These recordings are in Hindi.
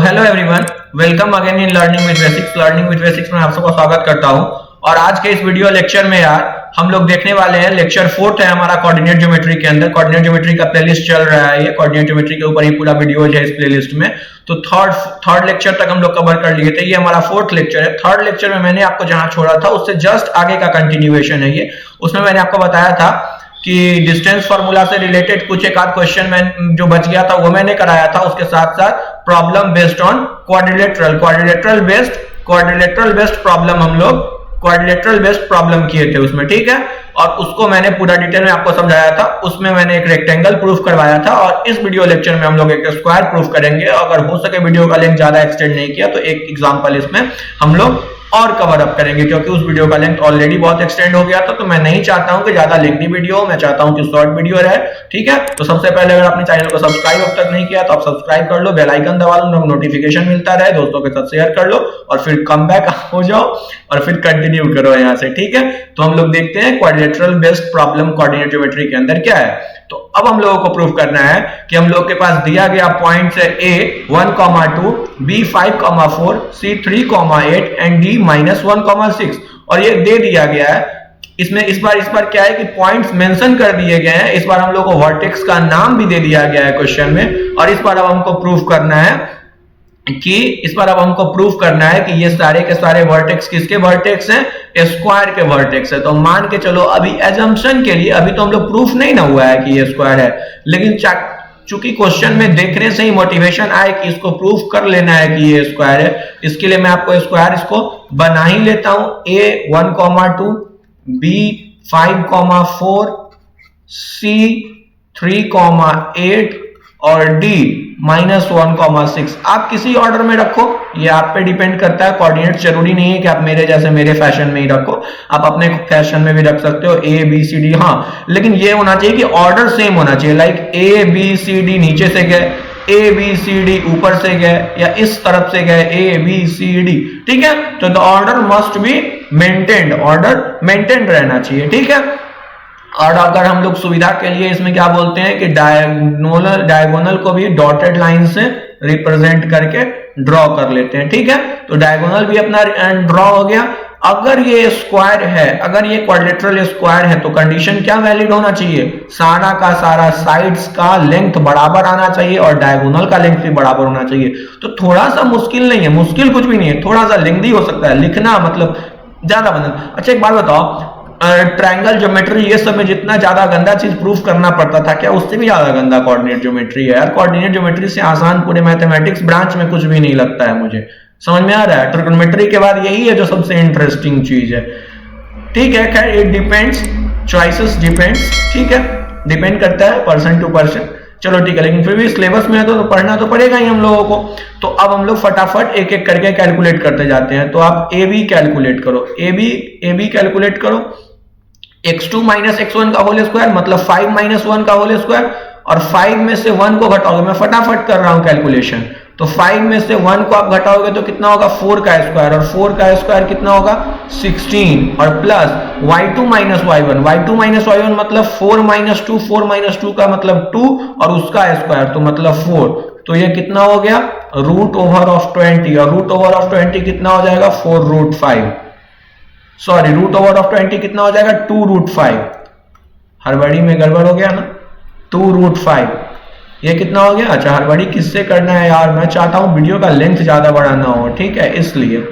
Hello everyone, welcome again in learning with basics. Learning with basics में आप सबका स्वागत करता हूं। और आज के इस वीडियो लेक्चर में यार हम लोग देखने वाले हैं लेक्चर 4 है हमारा कोऑर्डिनेट ज्योमेट्री के अंदर। कोऑर्डिनेट ज्योमेट्री का प्लेलिस्ट चल रहा है, ये कोऑर्डिनेट ज्योमेट्री के ऊपर ही पूरा वीडियो है इस प्लेलिस्ट में। तो थर्ड लेक्चर तक हम लोग कवर कर लिए थे, ये हमारा 4th लेक्चर है। थर्ड लेक्चर में मैंने आपको जहां छोड़ा था उससे जस्ट आगे का कंटिन्यूएशन है ये। उसमें मैंने आपको बताया था कि डिस्टेंस फार्मूला से रिलेटेड कुछ एक आध क्वेश्चन में जो बच गया था वो मैंने कराया था। उसके साथ साथ problem based on quadrilateral based problem हम लोग क्वाड्रिलेटरल बेस्ड प्रॉब्लम किए थे उसमें, ठीक है। और उसको मैंने पूरा डिटेल में आपको समझाया था। उसमें मैंने एक रेक्टेंगल प्रूफ करवाया था और इस वीडियो लेक्चर में हम लोग एक स्क्वायर प्रूफ करेंगे। अगर हो सके वीडियो का लेंथ ज्यादा एक्सटेंड नहीं किया तो एक एग्जांपल इसमें हम लोग और कवर अप करेंगे, क्योंकि उस वीडियो का लेंथ ऑलरेडी बहुत एक्सटेंड हो गया था। तो मैं नहीं चाहता हूं कि ज्यादा लेंथी वीडियो हो, मैं चाहता हूं कि शॉर्ट वीडियो रहे, ठीक है। तो सबसे पहले अगर आपने चैनल को सब्सक्राइब अब तक नहीं किया तो आप सब्सक्राइब कर लो, बेल आइकन दबा लो, नोटिफिकेशन मिलता रहे, दोस्तों के साथ शेयर कर लो और फिर कम बैक हो जाओ और फिर कंटिन्यू करो यहाँ से, ठीक है। तो हम लोग देखते हैं quadrilateral based problem coordinate geometry के अंदर क्या है। तो अब हम लोगों को प्रूव करना है कि हम लोग के पास दिया गया पॉइंट्स है A 1,2, B 5,4, C 3,8 and D -1,6 और ये दे दिया गया है। इसमें इस बार क्या है कि पॉइंट्स मेंशन कर दिए गए हैं। इस बार हम लोग को वर्टेक्स का नाम भी दे दिया गया है क्वेश्चन में। और इस बार अब हमको प्रूफ करना है कि ये सारे के सारे वर्टेक्स किसके वर्टेक्स हैं? स्क्वायर के वर्टेक्स है। तो मान के चलो अभी एजम्पशन के लिए, अभी तो हम लोग प्रूफ नहीं ना हुआ है कि ये स्क्वायर है, लेकिन चूंकि क्वेश्चन में देखने से ही मोटिवेशन आए कि इसको प्रूफ कर लेना है कि ये स्क्वायर है, इसके लिए मैं आपको स्क्वायर इसको बना ही लेता हूं। A 1,2, B 5,4, C 3,8 और D -1,6। आप किसी ऑर्डर में रखो, ये आप पे डिपेंड करता है। कोऑर्डिनेट जरूरी नहीं है कि आप मेरे जैसे मेरे फैशन में ही रखो, आप अपने फैशन में भी रख सकते हो। A B C D, हाँ, लेकिन ये होना चाहिए कि ऑर्डर सेम होना चाहिए। Like A B C D नीचे से गए, A B C D ऊपर से गए, या इस तरफ से गए A B C D, ठीक है। तो the order must be maintained, order maintained रहना चाहिए, ठीक है। और अगर हम लोग सुविधा के लिए इसमें क्या बोलते हैं कि डायगोनल को भी डॉटेड लाइन से रिप्रेजेंट करके ड्रॉ कर लेते हैं, ठीक है। तो डायगोनल भी अपना ड्रॉ हो गया। अगर ये स्क्वायर है, अगर ये क्वाड्रिलेटरल स्क्वायर है तो कंडीशन क्या वैलिड होना चाहिए? सारा का सारा साइड्स का लेंथ बराबर आना चाहिए और डायगोनल का लेंथ भी बराबर होना चाहिए। तो थोड़ा सा मुश्किल नहीं है, मुश्किल कुछ भी नहीं है, थोड़ा सा लेंथी हो सकता है लिखना, मतलब ज्यादा बना। अच्छा एक बात बताओ, ट्रायंगल ज्योमेट्री ये सब में जितना ज्यादा गंदा चीज प्रूफ करना पड़ता था, क्या उससे भी ज्यादा गंदा कोऑर्डिनेट ज्योमेट्री है यार? कोऑर्डिनेट ज्योमेट्री से आसान पूरे मैथमेटिक्स ब्रांच में कुछ भी नहीं लगता है मुझे, समझ में आ रहा है? ट्रिग्नोमेट्री के बाद यही है जो सबसे इंटरेस्टिंग चीज है, ठीक है। खैर इट डिपेंड्स, चॉइसेस डिपेंड्स, ठीक है, डिपेंड करता है पर्सन टू पर्सन। चलो ठीक है, लेकिन फिर भी सिलेबस में है तो पढ़ना तो पड़ेगा ही हम लोगों को। तो अब हम लोग फटाफट एक एक करके कैलकुलेट करते जाते हैं। तो आप ए बी कैलकुलेट करो, ए बी कैलकुलेट करो। x2 - x1 का होल स्क्वायर मतलब 5 - 1 का होल स्क्वायर, और 5 में से 1 को घटाओगे, मैं फटाफट कर रहा हूं कैलकुलेशन। तो 5 में से 1 को आप घटाओगे तो कितना होगा? 4 का स्क्वायर, और 4 का स्क्वायर कितना होगा? 16, और प्लस y2 - y1 मतलब 4 - 2, 4 - 2 का मतलब 2 और उसका स्क्वायर तो मतलब 4। तो ये कितना हो गया? √20, और √20 कितना हो जाएगा? 4√5। सॉरी, √20 कितना हो जाएगा? 2√5। हड़बड़ी में गड़बड़ हो गया ना, 2√5। ये कितना हो गया? अच्छा हड़बड़ी किससे करना है यार, मैं चाहता हूं वीडियो का लेंथ ज्यादा बड़ा ना हो, ठीक है, इसलिए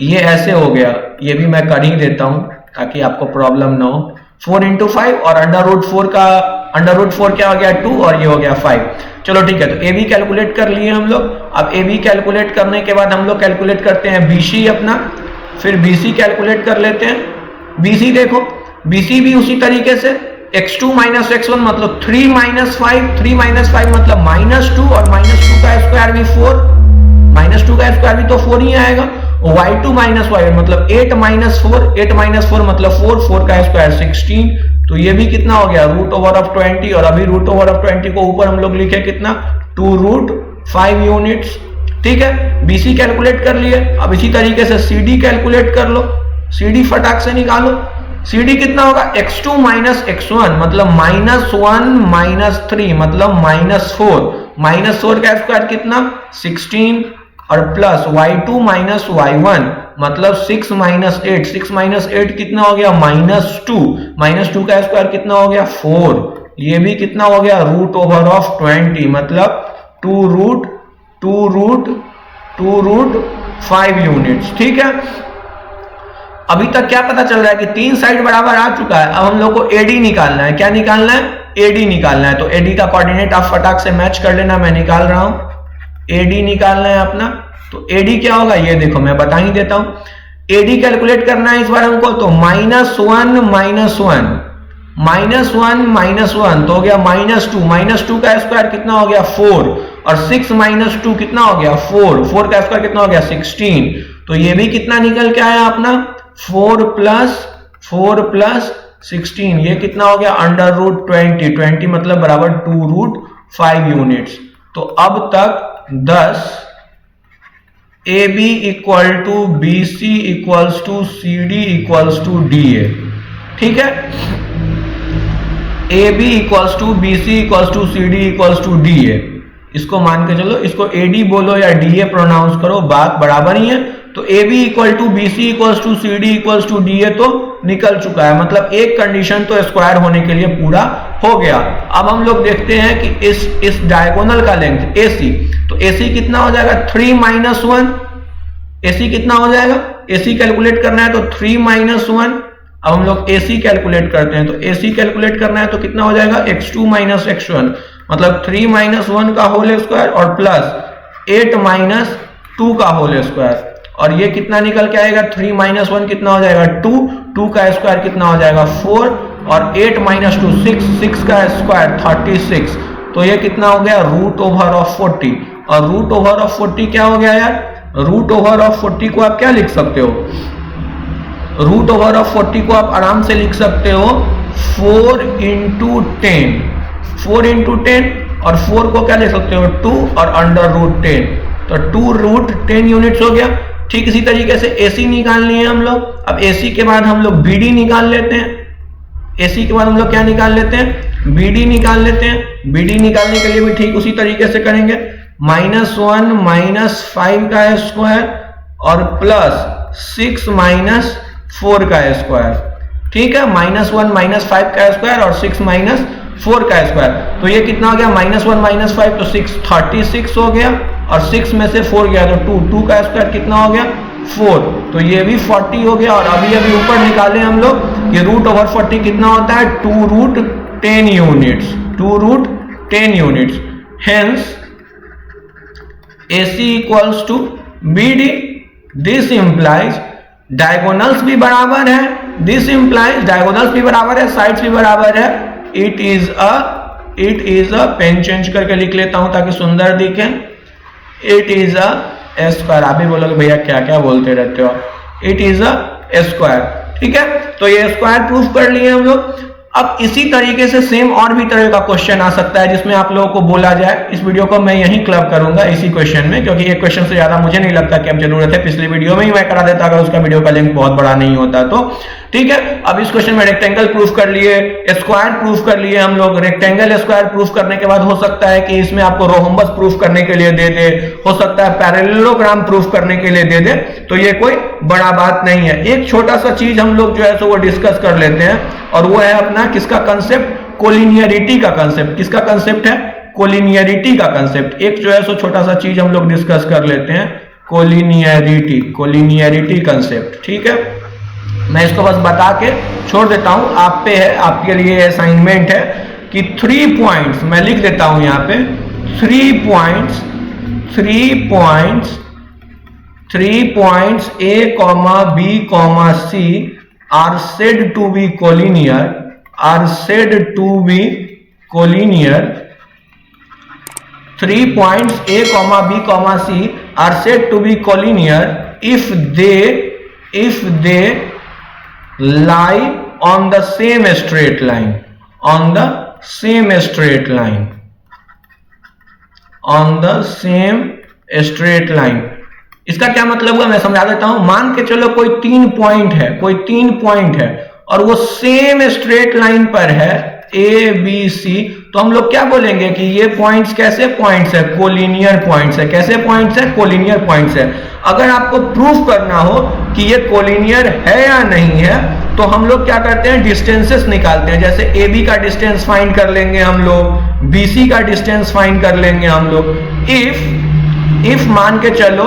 ये ऐसे हो गया। ये भी मैं कर ही देता हूं ताकि आपको प्रॉब्लम ना हो। 4 × 5 और √4 क्या हो गया? 2 और ये हो गया 5। चलो ठीक है, तो ए बी कैलकुलेट कर लिए हम लोग। अब ए बी कैलकुलेट करने के बाद हम लोग कैलकुलेट करते हैं BC अपना, फिर BC कैलकुलेट कर लेते हैं। BC देखो, BC भी उसी तरीके से x2 - x1 मतलब 3 - 5, 3 - 5 मतलब -2, और -2 का स्क्वायर भी 4, -2 का स्क्वायर भी तो 4 ही आएगा। y2 - y1 मतलब 8 - 4, 8 - 4 मतलब 4, 4 का स्क्वायर 16। तो ये भी कितना हो गया? √20, और अभी √20 को ऊपर हम लोग लिखे कितना? 2√5 यूनिट्स, ठीक है। BC कैलकुलेट कर लिए। अब इसी तरीके से CD कैलकुलेट कर लो, CD फटाक से निकालो। CD कितना होगा x2 माइनस x1 मतलब -1 -3 मतलब -4 -4 का स्क्वायर कितना 16 और प्लस y2 माइनस y1 मतलब 6 माइनस 8 6 माइनस 8 कितना हो गया -2 का स्क्वायर कितना हो गया 4 ये भी कितना हो गया √20 मतलब 2 √ 5 यूनिट्स। ठीक है, अभी तक क्या पता चल रहा है कि तीन साइड बराबर आ चुका है। अब हम लोग को AD निकालना है। क्या निकालना है? AD निकालना है। तो AD का कोऑर्डिनेट आप फटाक से मैच कर लेना, मैं निकाल रहा हूं। AD निकालना है अपना, तो AD क्या होगा ये देखो मैं बता ही देता हूं। AD कैलकुलेट करना है इस बार हमको, तो -1 तो हो गया -2 का स्क्वायर कितना हो गया 4 और 6 माइनस 2 कितना हो गया 4 का स्क्वायर कितना हो गया 16। तो ये भी कितना निकल के आया अपना 4 प्लस 16 ये कितना हो गया √20 मतलब बराबर 2 √ 5 यूनिट्स। तो अब तक 10 AB equal to BC equals to CD equals to DA। ठीक है, AB equals to BC equals to CD equals to DA, इसको मान के चलो, इसको AD बोलो या DA प्रोनाउंस करो, बात बराबर ही है। तो AB equal to BC equals to CD equals to DA तो निकल चुका है, मतलब एक कंडीशन तो स्क्वायर होने के लिए पूरा हो गया। अब हम लोग देखते हैं कि इस डायगोनल का लेंथ AC, तो AC कितना हो जाएगा 3 - 1 AC कितना हो जाएगा, AC कैलकुलेट करना है तो 3 - 1। अब हम लोग AC कैलकुलेट करते हैं, तो AC कैलकुलेट करना है तो कितना हो जाएगा x2 माइनस x1 मतलब 3 - 1 का होल स्क्वायर और प्लस 8 - 2 का होल स्क्वायर, और ये कितना निकल के आएगा 3 - 1 कितना हो जाएगा 2 का स्क्वायर कितना हो जाएगा 4 और 8 - 2 6 का स्क्वायर 36। तो ये कितना हो गया √40, और √40 क्या हो गया यार, √40 को आप क्या लिख सकते हो, √40 को आप आराम से लिख सकते हो 4 × 10 और 4 को क्या लिख सकते हो 2 और √10, तो 2 √ 10 यूनिट्स हो गया। ठीक इसी तरीके से AC निकालनी है हम लोग। अब AC के बाद हम लोग BD निकाल लेते हैं। AC के बाद हम लोग क्या निकाल लेते हैं, BD निकाल लेते हैं। BD निकालने के लिए भी ठीक उसी तरीके से करेंगे, -1 - 5 का स्क्वायर और प्लस 6 - 4 का स्क्वायर। ठीक है, -1 - 5 का स्क्वायर और 6 - 4 का स्क्वायर, तो ये कितना हो गया -1 - 5 तो 6 36 हो गया, और 6 में से 4 गया तो 2 का स्क्वायर कितना हो गया 4, तो ये भी 40 हो गया। और अभी ऊपर निकाले हम लोग कि √40 कितना होता है 2 √ 10 units, 2 √ 10 units. Hence AC equals to BD, this implies diagonals भी बराबर है, दिस इंप्लाइज डायगोनल्स भी बराबर है, साइड्स भी बराबर है। It is a pen change करके लिख लेता हूं ताकि सुंदर दिखे, इट इज अ स्क्वायर। आप भी बोलोगे भैया क्या क्या बोलते रहते हो, इट इज अ स्क्वायर। ठीक है, तो ये स्क्वायर प्रूफ कर लिए हम लोग। अब इसी तरीके से सेम और भी तरह का क्वेश्चन आ सकता है जिसमें आप लोगों को बोला जाए। इस वीडियो को मैं यहीं क्लब करूंगा इसी क्वेश्चन में, क्योंकि एक क्वेश्चन से ज्यादा मुझे नहीं लगता कि अब जरूरत है। पिछली वीडियो में ही मैं करा देता अगर उसका वीडियो का लिंक बहुत बड़ा नहीं होता तो। ठीक है, अब इस क्वेश्चन में रेक्टेंगल प्रूफ कर लिए, स्क्वायर प्रूफ कर लिए हम लोग। रेक्टेंगल स्क्वायर प्रूफ करने के बाद हो सकता है कि इसमें आपको रोहम्बस प्रूफ करने के लिए दे दे, हो सकता है पैरेललोग्राम प्रूफ करने के लिए दे दे, तो ये कोई बड़ा बात नहीं है। एक छोटा सा चीज हम लोग जो है सो वो डिस्कस कर लेते हैं, और वो है अपना किसका कंसेप्ट, कोलिनियरिटी का कंसेप्ट। किसका कंसेप्ट है, कोलिनियरिटी का कंसेप्ट। एक जो है सो छोटा सा चीज हम लोग डिस्कस कर लेते हैं, कोलिनियरिटी कंसेप्ट। ठीक है, मैं इसको बस बता के छोड़ देता हूं, आप पे है, आपके लिए असाइनमेंट है कि 3 पॉइंट्स मैं लिख देता हूं यहां पे, 3 points A, B, C are said to be collinear, 3 points A, B, C are said to be collinear if they lie on the same straight line, इसका क्या मतलब हुआ मैं समझा देता हूं। मान के चलो कोई 3 पॉइंट है, और वो सेम स्ट्रेट लाइन पर है ए बी सी, तो हम लोग क्या बोलेंगे कि ये पॉइंट्स कैसे पॉइंट्स है, कोलिनियर पॉइंट्स है। कैसे पॉइंट्स है, कोलिनियर पॉइंट्स है। अगर आपको प्रूफ करना हो कि ये कोलिनियर है या नहीं है, तो हम लोग क्या करते हैं, डिस्टेंसेस निकालते हैं। जैसे ए बी का डिस्टेंस फाइंड कर लेंगे हम लोग, बी सी का डिस्टेंस फाइंड कर लेंगे हम लोग। इफ मान के चलो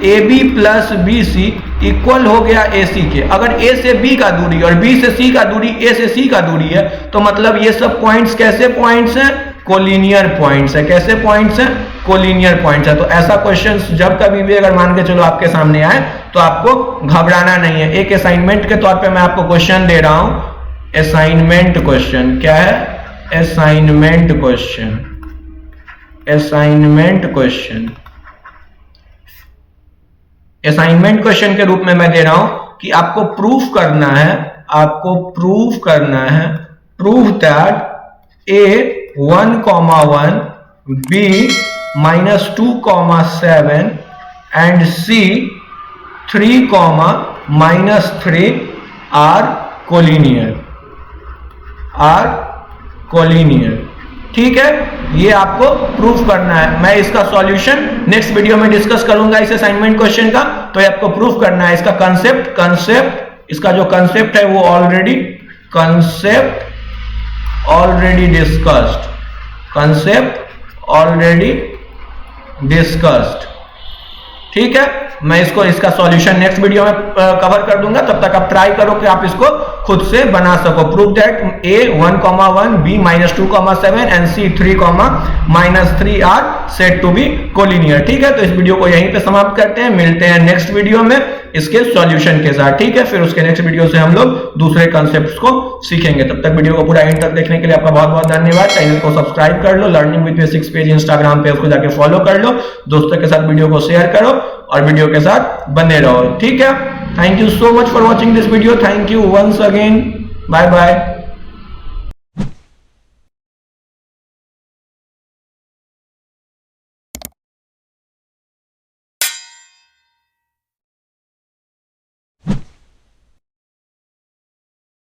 A B plus B C equal हो गया ए सी के, अगर ए से बी का दूरी और बी से सी का दूरी ए से सी का दूरी है, तो मतलब ये सब पॉइंट्स कैसे पॉइंट्स हैं, कोलिनियर पॉइंट्स है। कैसे पॉइंट्स हैं, कोलिनियर पॉइंट्स है। तो ऐसा क्वेश्चन जब कभी भी अगर मान के चलो आपके सामने आए, तो आपको घबराना नहीं है। एक असाइनमेंट के तौर पे मैं आपको क्वेश्चन दे रहा हूं, असाइनमेंट क्वेश्चन। क्या है, assignment question. Assignment question, assignment question के रूप में मैं दे रहा हूं कि आपको प्रूफ करना है, आपको प्रूफ करना है, prove that A 1,1 B -2,7 and C 3,-3 are collinear, are collinear. ठीक है, ये आपको प्रूफ करना है। मैं इसका सॉल्यूशन नेक्स्ट वीडियो में डिस्कस करूंगा इस असाइनमेंट क्वेश्चन का। तो ये आपको प्रूफ करना है। इसका कंसेप्ट इसका जो कंसेप्ट है वो ऑलरेडी डिस्कस्ड। ठीक है, मैं इसका सॉल्यूशन नेक्स्ट वीडियो में कवर कर दूंगा। तब तक आप ट्राई करो कि आप इसको खुद से बना सको। Prove that A 1,1 B -2,7 and C 3,-3 are said to be collinear. ठीक है, तो इस वीडियो को यहीं पे समाप्त करते हैं। मिलते हैं नेक्स्ट वीडियो में इसके सॉल्यूशन के साथ। ठीक है, फिर उसके नेक्स्ट वीडियो से हम लोग दूसरे कॉन्सेप्ट्स को सीखेंगे। तब तक वीडियो को पूरा एंड तक देखने के लिए आपका बहुत बहुत धन्यवाद। चैनल को सब्सक्राइब कर लो, learning with basics page Instagram पे, उसको जाके फॉलो कर लो, दोस्तों के साथ वीडियो को शेयर करो और वीडियो के साथ बने रहो। ठीक है, thank you so much for watching this video. Thank you once again, bye bye.